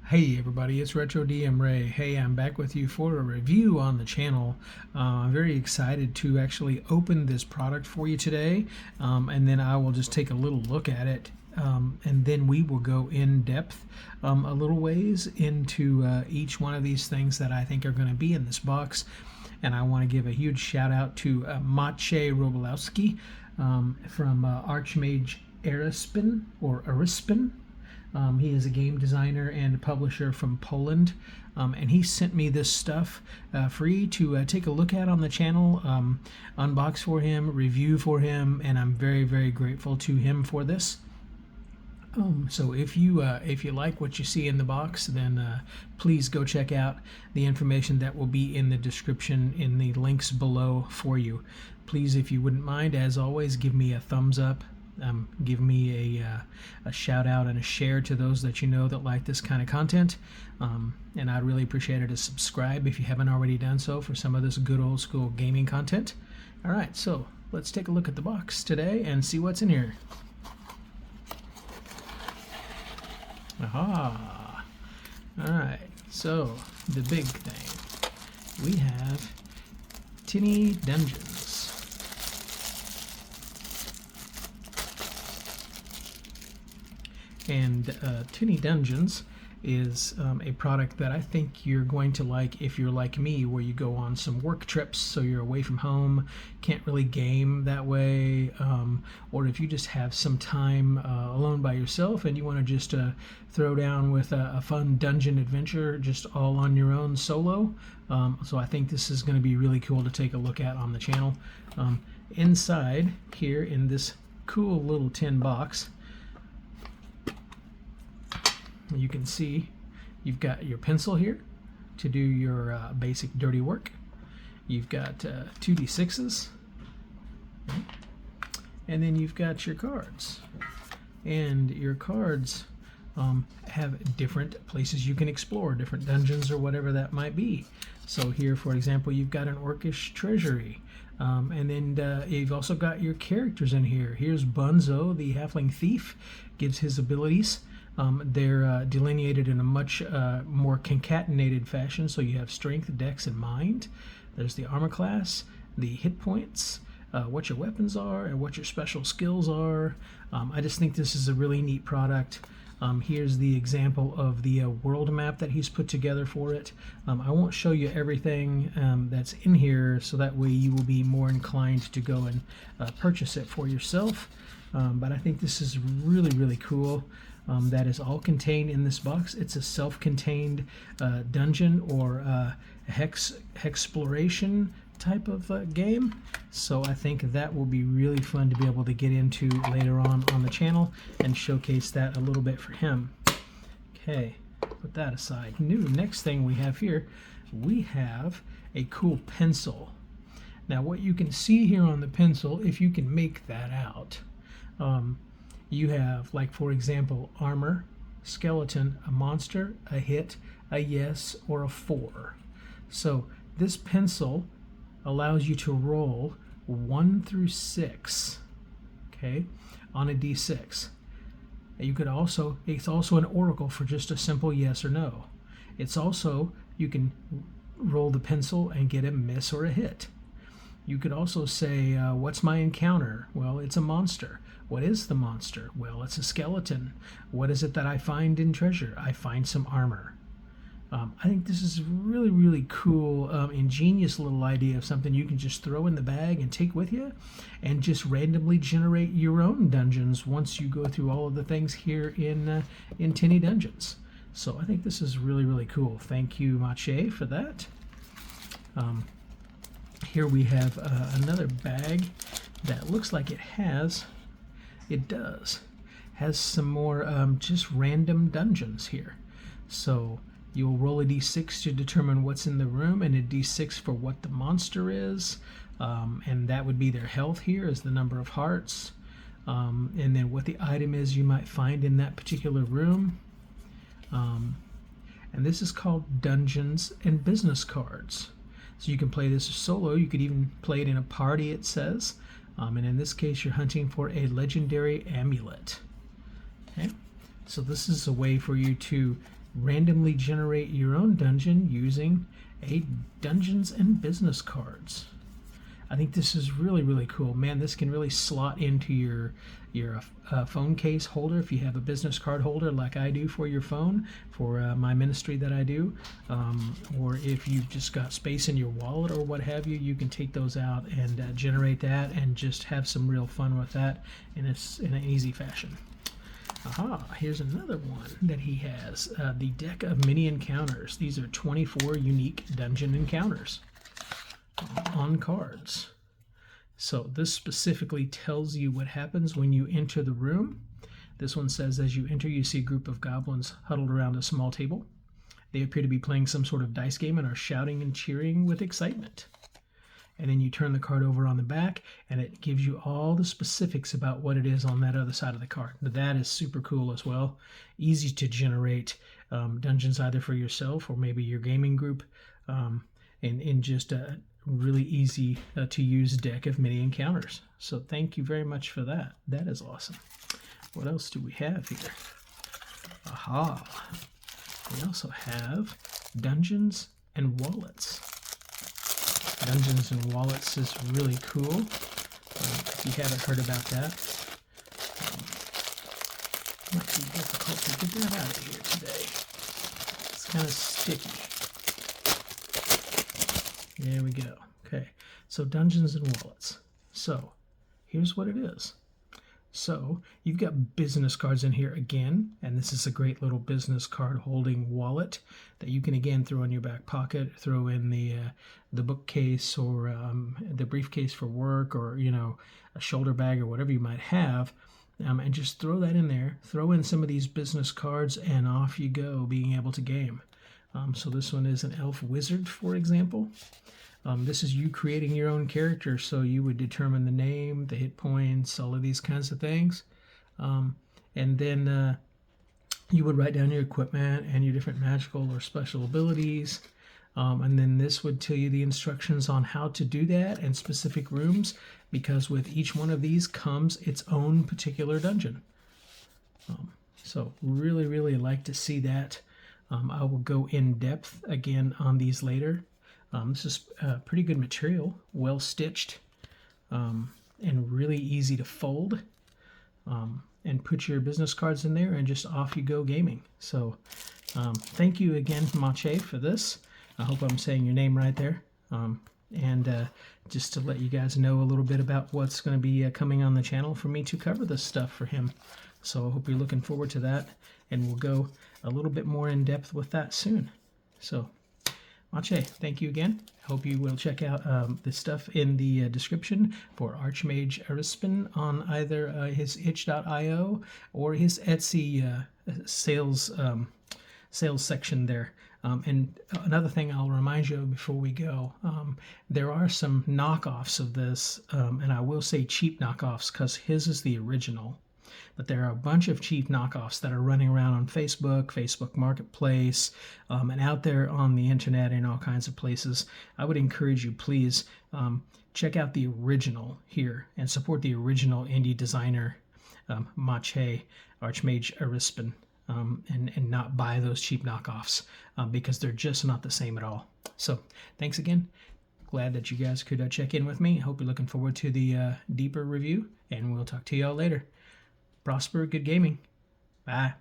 Hey everybody, it's Retro DM Ray. Hey, I'm back with you for a review on the channel. I'm very excited to actually open this product for you today, and then I will just take a little look at it, and then we will go in depth a little ways into each one of these things that I think are going to be in this box. And I want to give a huge shout out to Maciej from Archmage Arispen. He is a game designer and publisher from Poland, and he sent me this stuff free to take a look at on the channel, unbox for him, review for him, and I'm very, very grateful to him for this. So if you like what you see in the box, then please go check out the information that will be in the description in the links below for you. Please, if you wouldn't mind, as always, give me a thumbs up. Give me a shout out and a share to those that you know that like this kind of content, and I'd really appreciate it to subscribe if you haven't already done so for some of this good old school gaming content. Alright, so let's take a look at the box today and see what's in here. Aha! Alright, so the big thing, we have Tinny Dungeons. And Tinny Dungeons is a product that I think you're going to like if you're like me, where you go on some work trips, so you're away from home, can't really game that way, or if you just have some time alone by yourself and you want to just throw down with a fun dungeon adventure just all on your own solo. So I think this is going to be really cool to take a look at on the channel. Inside here in this cool little tin box, you can see you've got your pencil here to do your basic dirty work. You've got 2d6s, and then you've got your cards. And your cards have different places you can explore, different dungeons or whatever that might be. So here, for example, you've got an orcish treasury. And then you've also got your characters in here. Here's Bunzo, the halfling thief, gives his abilities. They're delineated in a much more concatenated fashion, so you have strength, dex, and mind. There's the armor class, the hit points, what your weapons are, and what your special skills are. I just think this is a really neat product. Here's the example of the world map that he's put together for it. I won't show you everything that's in here, so that way you will be more inclined to go and purchase it for yourself. But I think this is really, really cool. That is all contained in this box. It's a self-contained dungeon or hexploration type of game. So I think that will be really fun to be able to get into later on the channel and showcase that a little bit for him. Okay, put that aside. Next thing we have here, we have a cool pencil. Now what you can see here on the pencil, if you can make that out, you have, like, for example, armor, skeleton, a monster, a hit, a yes, or a 4. So this pencil allows you to roll 1 through 6, okay, on a d6. You could also, it's also an oracle for just a simple yes or no. It's also, you can roll the pencil and get a miss or a hit. You could also say, what's my encounter? Well, it's a monster. What is the monster? Well, it's a skeleton. What is it that I find in treasure? I find some armor. I think this is a really, really cool, ingenious little idea of something you can just throw in the bag and take with you and just randomly generate your own dungeons once you go through all of the things here in Tinny Dungeons. So I think this is really, really cool. Thank you, Maciej, for that. Here we have another bag that looks like it has some more just random dungeons here. So you'll roll a d6 to determine what's in the room, and a d6 for what the monster is, and that would be their health here is the number of hearts, and then what the item is you might find in that particular room. And this is called Dungeons and Business Cards. So you can play this solo. You could even play it in a party, it says. And in this case, you're hunting for a legendary amulet. Okay? So this is a way for you to randomly generate your own dungeon using a Dungeons and Business cards. I think this is really, really cool. Man, this can really slot into your phone case holder if you have a business card holder like I do for your phone, for my ministry that I do. Or if you've just got space in your wallet or what have you, you can take those out and generate that and just have some real fun with that in an easy fashion. Aha, here's another one that he has. The deck of mini encounters. These are 24 unique dungeon encounters on cards. So this specifically tells you what happens when you enter the room. This one says, as you enter, you see a group of goblins huddled around a small table. They appear to be playing some sort of dice game and are shouting and cheering with excitement. And then you turn the card over on the back, and it gives you all the specifics about what it is on that other side of the card. That is super cool as well. Easy to generate dungeons either for yourself or maybe your gaming group, in just a really easy to use deck of mini encounters. So thank you very much for that. That is awesome. What else do we have here? Aha. We also have Dungeons and Wallets. Dungeons and Wallets is really cool. If you haven't heard about that, might be difficult to get that out of here today. It's kind of sticky. There we go. Okay, so Dungeons and Wallets. So here's what it is. So you've got business cards in here again, and this is a great little business card holding wallet that you can again throw in your back pocket, throw in the bookcase or the briefcase for work, or a shoulder bag or whatever you might have, and just throw that in there. Throw in some of these business cards, and off you go, being able to game. So this one is an elf wizard, for example. This is you creating your own character, so you would determine the name, the hit points, all of these kinds of things. And then you would write down your equipment and your different magical or special abilities. And then this would tell you the instructions on how to do that and specific rooms, because with each one of these comes its own particular dungeon. So really, really like to see that. I will go in depth again on these later. This is pretty good material, well stitched, and really easy to fold. And put your business cards in there, and just off you go gaming. So thank you again, Maciej, for this. I hope I'm saying your name right there. And just to let you guys know a little bit about what's going to be coming on the channel for me to cover this stuff for him. So I hope you're looking forward to that, and we'll go a little bit more in depth with that soon. So Maciej, thank you again. Hope you will check out the stuff in the description for Archmage Arispen on either his itch.io or his Etsy sales section there. And another thing I'll remind you of before we go, there are some knockoffs of this, and I will say cheap knockoffs because his is the original. But there are a bunch of cheap knockoffs that are running around on Facebook Marketplace, and out there on the internet in all kinds of places. I would encourage you, please, check out the original here and support the original indie designer, Maciej, Archmage Arispen, and not buy those cheap knockoffs because they're just not the same at all. So thanks again. Glad that you guys could check in with me. Hope you're looking forward to the deeper review, and we'll talk to y'all later. Prosper, good gaming. Bye.